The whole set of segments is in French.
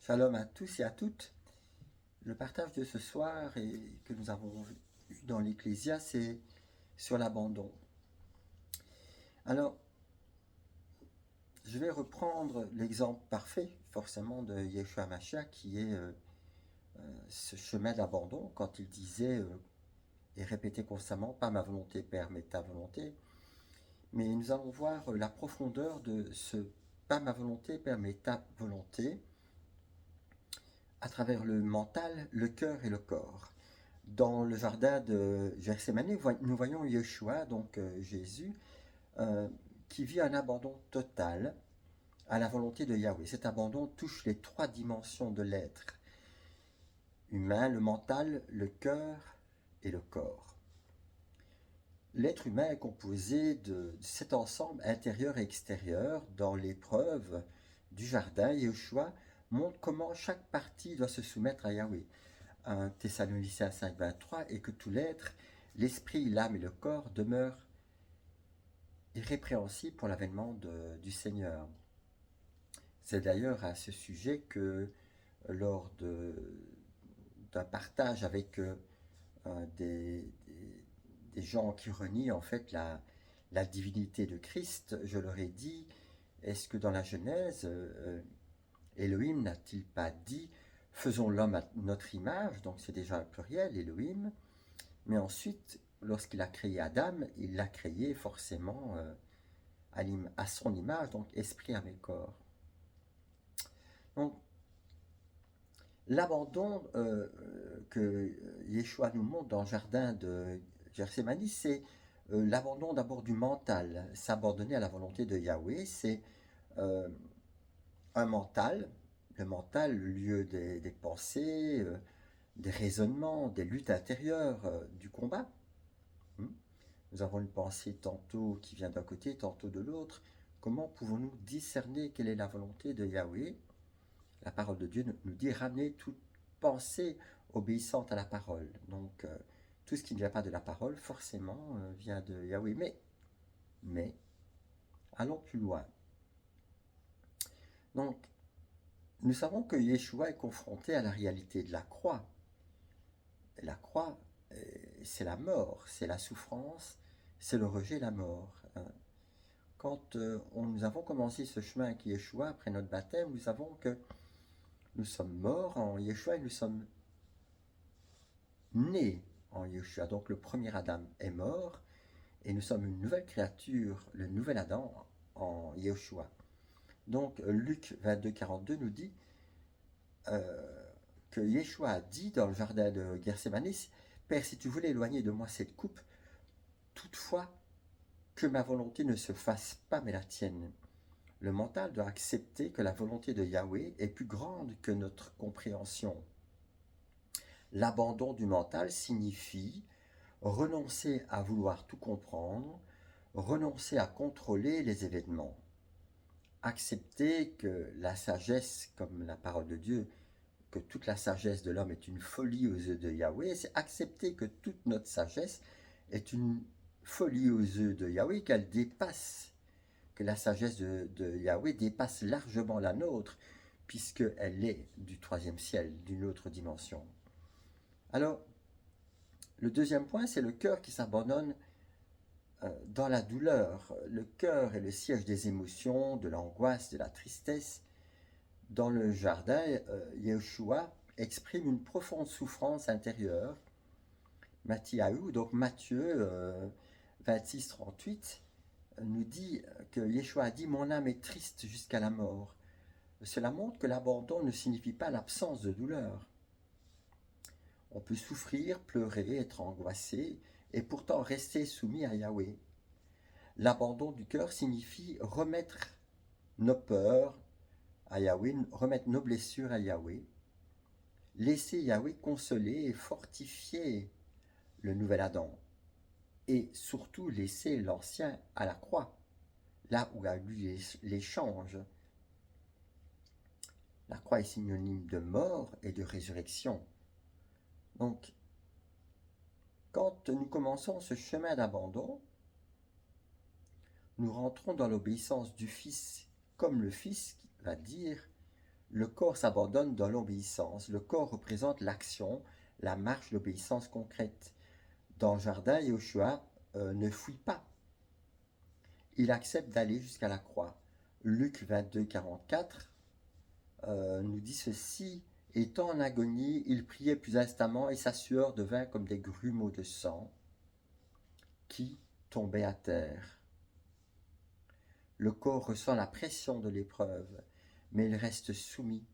Shalom à tous et à toutes. Le partage de ce soir et que nous avons eu dans l'Ecclésia, c'est sur l'abandon. Alors, je vais reprendre l'exemple parfait, forcément, de Yeshua Mashiach, qui est ce chemin d'abandon, quand il disait et répétait constamment, pas ma volonté, Père, mais ta volonté. Mais nous allons voir la profondeur de ce pas ma volonté, Père, mais ta volonté, à travers le mental, le cœur et le corps. Dans le jardin de Gethsémani, nous voyons Yeshua, donc Jésus, qui vit un abandon total à la volonté de Yahweh. Cet abandon touche les trois dimensions de l'être humain, le mental, le cœur et le corps. L'être humain est composé de cet ensemble intérieur et extérieur. Dans l'épreuve du jardin, Yeshua montre comment chaque partie doit se soumettre à Yahweh. 1 Thessaloniciens 5, 23, et que tout l'être, l'esprit, l'âme et le corps demeurent irrépréhensibles pour l'avènement du Seigneur. C'est d'ailleurs à ce sujet que lors d'un partage avec des gens qui renient en fait la divinité de Christ, je leur ai dit, est-ce que dans la Genèse, Elohim n'a-t-il pas dit faisons l'homme à notre image, donc c'est déjà un pluriel, Elohim, mais ensuite, lorsqu'il a créé Adam, il l'a créé forcément à son image, donc esprit, âme et corps. Donc, l'abandon que Yeshua nous montre dans le jardin de Gethsémani, c'est l'abandon d'abord du mental, s'abandonner à la volonté de Yahweh, c'est un mental, le mental, le lieu des pensées, des raisonnements, des luttes intérieures, du combat. Nous avons une pensée tantôt qui vient d'un côté, tantôt de l'autre. Comment pouvons-nous discerner quelle est la volonté de Yahweh? La parole de Dieu nous dit ramener toute pensée obéissante à la parole. Donc, tout ce qui ne vient pas de la parole, forcément, vient de Yahweh. Mais, allons plus loin. Donc, nous savons que Yeshua est confronté à la réalité de la croix. Et la croix, c'est la mort, c'est la souffrance, c'est le rejet, la mort. Quand nous avons commencé ce chemin avec Yeshua après notre baptême, nous savons que nous sommes morts en Yeshua et nous sommes nés en Yeshua. Donc le premier Adam est mort et nous sommes une nouvelle créature, le nouvel Adam en Yeshua. Donc Luc 22, 42 nous dit que Yeshua a dit dans le jardin de Gethsémani, Père, si tu voulais éloigner de moi cette coupe, toutefois que ma volonté ne se fasse pas mais la tienne. Le mental doit accepter que la volonté de Yahweh est plus grande que notre compréhension. L'abandon du mental signifie renoncer à vouloir tout comprendre, renoncer à contrôler les événements. Accepter que la sagesse, comme la parole de Dieu, que toute la sagesse de l'homme est une folie aux yeux de Yahweh, c'est accepter que toute notre sagesse est une folie aux yeux de Yahweh, qu'elle dépasse, que la sagesse de Yahweh dépasse largement la nôtre, puisqu'elle est du troisième ciel, d'une autre dimension. Alors, le deuxième point, c'est le cœur qui s'abandonne dans la douleur. Le cœur est le siège des émotions, de l'angoisse, de la tristesse. Dans le jardin, Yeshua exprime une profonde souffrance intérieure. Matthieu, donc Matthieu 26, 38, nous dit que Yeshua a dit « Mon âme est triste jusqu'à la mort ». Cela montre que l'abandon ne signifie pas l'absence de douleur. On peut souffrir, pleurer, être angoissé, et pourtant rester soumis à Yahweh. L'abandon du cœur signifie remettre nos peurs à Yahweh, remettre nos blessures à Yahweh, laisser Yahweh consoler et fortifier le nouvel Adam, et surtout laisser l'ancien à la croix, là où a eu l'échange. La croix est synonyme de mort et de résurrection. Donc, quand nous commençons ce chemin d'abandon, nous rentrons dans l'obéissance du Fils, comme le Fils va dire Le corps s'abandonne dans l'obéissance. Le corps représente l'action, la marche d'obéissance concrète. Dans le jardin, Yoshua ne fuit pas. Il accepte d'aller jusqu'à la croix. Luc 22, 44 nous dit ceci. Étant en agonie, il priait plus instamment et sa sueur devint comme des grumeaux de sang qui tombaient à terre. Le corps ressent la pression de l'épreuve, mais il reste soumis.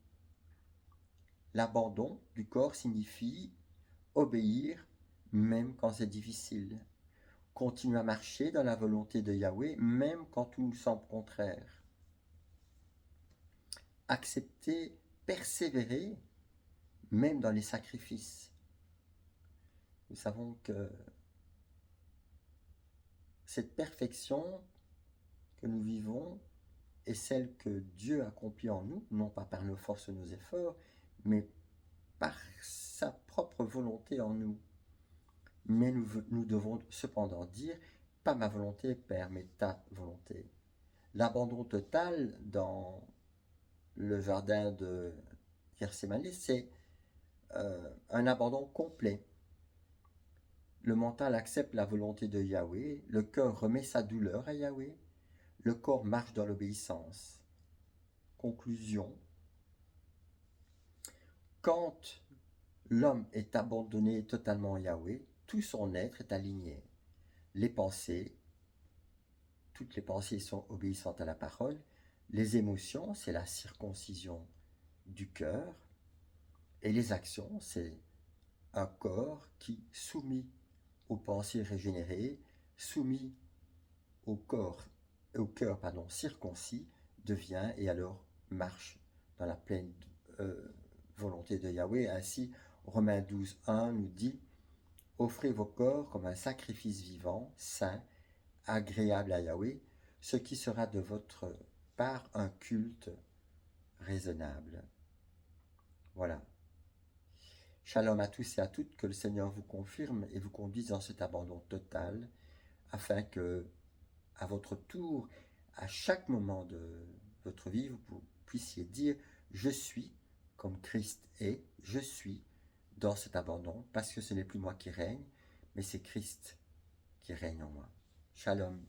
L'abandon du corps signifie obéir même quand c'est difficile. Continuer à marcher dans la volonté de Yahweh même quand tout nous semble contraire. Accepter, persévérer même dans les sacrifices. Nous savons que cette perfection que nous vivons est celle que Dieu accomplit en nous, non pas par nos forces ou nos efforts, mais par sa propre volonté en nous. Mais nous devons cependant dire, pas ma volonté, Père, mais ta volonté. L'abandon total dans le jardin de Gethsémani, c'est un abandon complet. Le mental accepte la volonté de Yahweh, le cœur remet sa douleur à Yahweh, le corps marche dans l'obéissance. Conclusion. Quand l'homme est abandonné totalement à Yahweh, tout son être est aligné. Les pensées, toutes les pensées sont obéissantes à la parole. Les émotions, c'est la circoncision du cœur. Et les actions, c'est un corps qui, soumis aux pensées régénérées, soumis au cœur circoncis, devient et alors marche dans la pleine volonté de Yahweh. Ainsi, Romains 12, 1 nous dit « Offrez vos corps comme un sacrifice vivant, saint, agréable à Yahweh, ce qui sera de votre part un culte raisonnable. » Voilà. Shalom à tous et à toutes, que le Seigneur vous confirme et vous conduise dans cet abandon total, afin que, à votre tour, à chaque moment de votre vie, vous puissiez dire « Je suis comme Christ est, je suis dans cet abandon, parce que ce n'est plus moi qui règne, mais c'est Christ qui règne en moi. » Shalom.